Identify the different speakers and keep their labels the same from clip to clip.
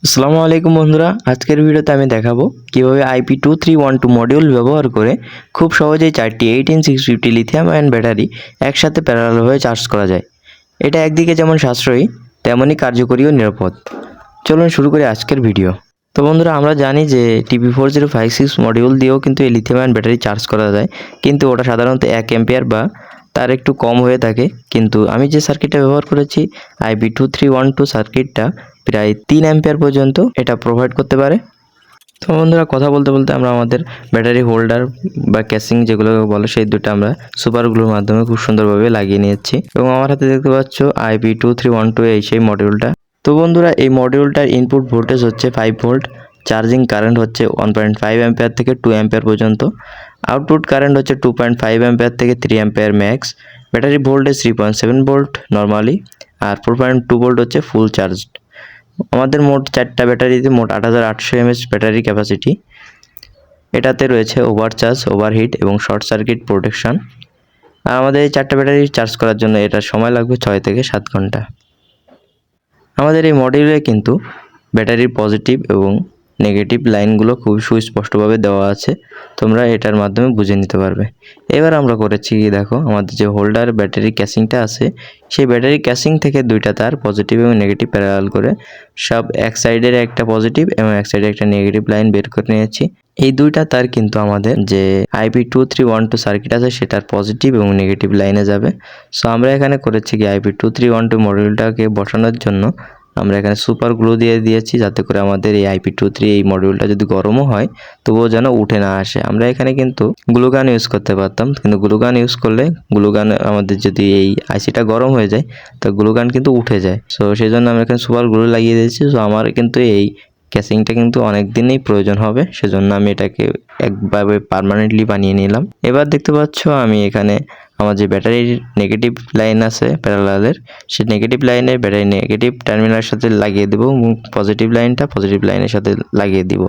Speaker 1: আসসালামু আলাইকুম বন্ধুরা, আজকের ভিডিওতে আমি দেখাবো কিভাবে IP2312 মডিউল ব্যবহার করে খুব সহজেই 4টি 18650 লিথিয়াম আয়ন ব্যাটারি একসাথে প্যারালালভাবে চার্জ করা যায়। এটা একদিকে যেমন সাশ্রয়ী তেমনই কার্যকরী ও নিরাপদ। চলুন শুরু করি আজকের ভিডিও। তো বন্ধুরা, আমরা জানি যে TP4056 মডিউল দিয়েও কিন্তু এই লিথিয়াম আয়ন ব্যাটারি চার্জ করা যায়, কিন্তু ওটা সাধারণত 1 অ্যাম্পিয়ার বা তার একটু কম হয়ে থাকে। কিন্তু আমি যে সার্কিটটা ব্যবহার করেছি IP2312 সার্কিটটা প্রায় 3 অ্যাম্পিয়ার পর্যন্ত এটা প্রোভাইড করতে পারে। তো বন্ধুরা, কথা বলতে বলতে আমরা আমাদের ব্যাটারি হোল্ডার বা ক্যাসিং যেগুলো বলে সেই দুটো আমরা সুপার গ্লুর মাধ্যমে খুব সুন্দরভাবে লাগিয়ে নিয়েছি এবং আমার হাতে দেখতে পাচ্ছ IP2312 এই সেই মডিউলটা। তো বন্ধুরা, এই মডিউলটার ইনপুট ভোল্টেজ হচ্ছে 5 ভোল্ট, চার্জিং কারেন্ট হচ্ছে 1.5 অ্যাম্পিয়ার থেকে 2 অ্যাম্পিয়ার পর্যন্ত, আউটপুট কারেন্ট হচ্ছে 2.5 অ্যাম্পিয়ার থেকে 3 ampere max, battery voltage 3.7 volt normally, আর 4.2 ভোল্ট হচ্ছে ফুল চার্জড। আমাদের মোট 4টা ব্যাটারিতে মোট 8800 mAh ব্যাটারি ক্যাপাসিটি। এটাতে রয়েছে ওভারচার্জ, ওভারহিট এবং শর্ট সার্কিট প্রোটেকশন। আর আমাদের এই 4টা ব্যাটারি চার্জ করার জন্য এটার সময় লাগবে 6 থেকে 7 ঘন্টা। আমাদের এই মডিউলে কিন্তু ব্যাটারির পজিটিভ এবং নেগেটিভ লাইনগুলো খুব সুস্পষ্টভাবে দেওয়া আছে, তোমরা এটার মাধ্যমে বুঝে নিতে পারবে। এবার আমরা করেছি কি দেখো, আমাদের যে হোল্ডার ব্যাটারি ক্যাসিংটা আছে সেই ব্যাটারি ক্যাসিং থেকে দুইটা তার পজিটিভ এবং নেগেটিভ প্যারালাল করে সব এক সাইডের একটা পজিটিভ এবং এক সাইডে একটা নেগেটিভ লাইন বের করে নিয়েছি। এই দুইটা তার কিন্তু আমাদের যে IP2312 সার্কিট আছে সেটার পজিটিভ এবং নেগেটিভ লাইনে যাবে। সো আমরা এখানে করেছি কি IP2312 মডিউলটাকে বসানোর জন্য আমরা এখানে সুপার গ্লু দিয়ে দিয়েছি, যাতে করে আমাদের এই IP23 এই মডিউলটা যদি গরমও হয় তবুও যেন উঠে না আসে। আমরা এখানে কিন্তু গ্লুগান ইউজ করতে পারতাম, কিন্তু গ্লুগান ইউজ করলে গ্লুগান আমাদের যদি এই আইসিটা গরম হয়ে যায় তো গ্লুগান কিন্তু উঠে যায়। সো সেই জন্য আমরা এখানে সুপার গ্লু লাগিয়ে দিয়েছি। সো আমার কিন্তু এই ক্যাসিংটা কিন্তু অনেক দিনই প্রয়োজন হবে, সেজন্য আমি এটাকে একভাবে পার্মানেন্টলি বানিয়ে নিলাম। এবার দেখতে পাচ্ছ আমি এখানে আমার যে ব্যাটারির নেগেটিভ লাইন আছে প্যারালালের, সেই নেগেটিভ লাইনে ব্যাটারি নেগেটিভ টার্মিনালের সাথে লাগিয়ে দেবো এবং পজিটিভ লাইনটা পজিটিভ লাইনের সাথে লাগিয়ে দিব।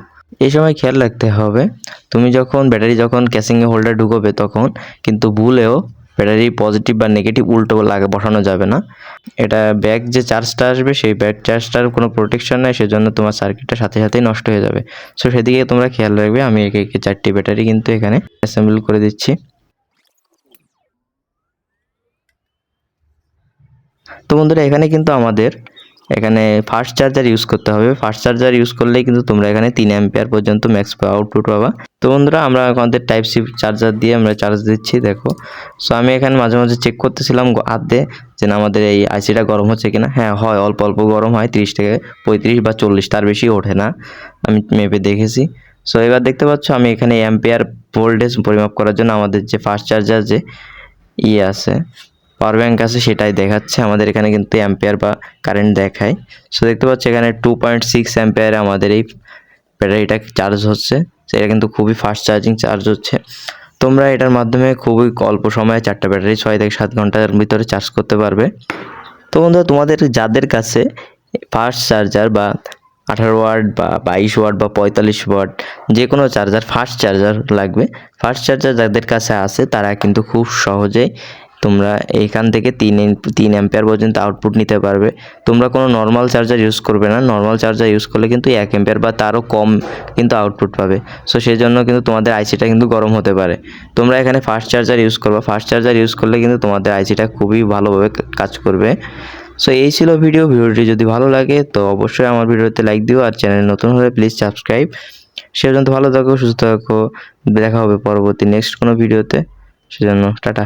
Speaker 1: এই সময় খেয়াল রাখতে হবে, তুমি যখন ব্যাটারি যখন ক্যাসিংয়ে হোল্ডার ঢুকোবে তখন কিন্তু ভুলেও ব্যাটারি পজিটিভ বা নেগেটিভ উল্টো বসানো যাবে না। এটা ব্যাক যে চার্জটা আসবে সেই ব্যাক চার্জটার কোনো প্রোটেকশন নেই, সেজন্য তোমার সার্কিটটা সাথে সাথেই নষ্ট হয়ে যাবে। সো সেদিকে তোমরা খেয়াল রাখবে। আমি একে 4টি ব্যাটারি কিন্তু এখানে অ্যাসেম্বল করে দিচ্ছি। তো বন্ধুরা, এখানে কিন্তু আমাদের এখানে ফাস্ট চার্জার ইউজ করতে হবে। ফাস্ট চার্জার ইউজ করলেই কিন্তু তোমরা এখানে 3 অ্যাম্পিয়ার পর্যন্ত ম্যাক্স আউটপুট পাবা। তো বন্ধুরা, আমরা আমাদের টাইপ সি চার্জার দিয়ে আমরা চার্জ দিচ্ছি দেখো। সো আমি এখানে মাঝে মাঝে চেক করতেছিলাম হাত দিয়ে যে আমাদের এই আইসিটা গরম হচ্ছে কিনা। হ্যাঁ হয়, অল্প অল্প গরম হয়, 30 থেকে 35 বা 40, তার বেশি ওঠে না, আমি মেপে দেখেছি। সো এবার দেখতে পাচ্ছ আমি এখানে অ্যাম্পিয়ার ভোল্টেজ পরিমাপ করার জন্য আমাদের যে ফাস্ট চার্জার যে আছে পাওয়ার ব্যাংক আছে সেটাই দেখাচ্ছে। আমাদের এখানে কিন্তু অ্যাম্পিয়ার বা কারেন্ট দেখায়। সো দেখতে পাচ্ছি এখানে 2.6 অ্যাম্পিয়ারে আমাদের এই ব্যাটারিটা চার্জ হচ্ছে। এটা কিন্তু খুবই ফাস্ট চার্জিং চার্জ হচ্ছে। তোমরা এটার মাধ্যমে খুবই অল্প সময়ে 4টা ব্যাটারি 6 থেকে 7 ঘন্টার ভিতরে চার্জ করতে পারবে। তো বন্ধুরা, তোমাদের যাদের কাছে ফাস্ট চার্জার বা 18 ওয়াট বা 22 ওয়াট বা 45 ওয়াট যে কোনো চার্জার, ফাস্ট চার্জার লাগবে, ফাস্ট চার্জার যাদের কাছে আছে তারা কিন্তু খুব সহজেই তোমরা এইখান থেকে 3 অ্যাম্পিয়ার পর্যন্ত আউটপুট নিতে পারবে। তোমরা কোনো নর্মাল চার্জার ইউজ করবে না। নর্মাল চার্জার ইউজ করলে কিন্তু 1 অ্যাম্পিয়ার বা তারও কম কিন্তু আউটপুট পাবে। সো সেই জন্য কিন্তু তোমাদের আইসিটা কিন্তু গরম হতে পারে। তোমরা এখানে ফাস্ট চার্জার ইউজ করবে। ফাস্ট চার্জার ইউজ করলে কিন্তু তোমাদের আইসিটা খুবই ভালোভাবে কাজ করবে। সো এই ছিল ভিডিওটি যদি ভালো লাগে তো অবশ্যই আমার ভিডিওতে লাইক দিও, আর চ্যানেল নতুন হলে প্লিজ সাবস্ক্রাইব। সে পর্যন্ত ভালো থাকো, সুস্থ থাকো, দেখা হবে পরবর্তী নেক্সট কোনো ভিডিওতে। সেজন্য টাটা।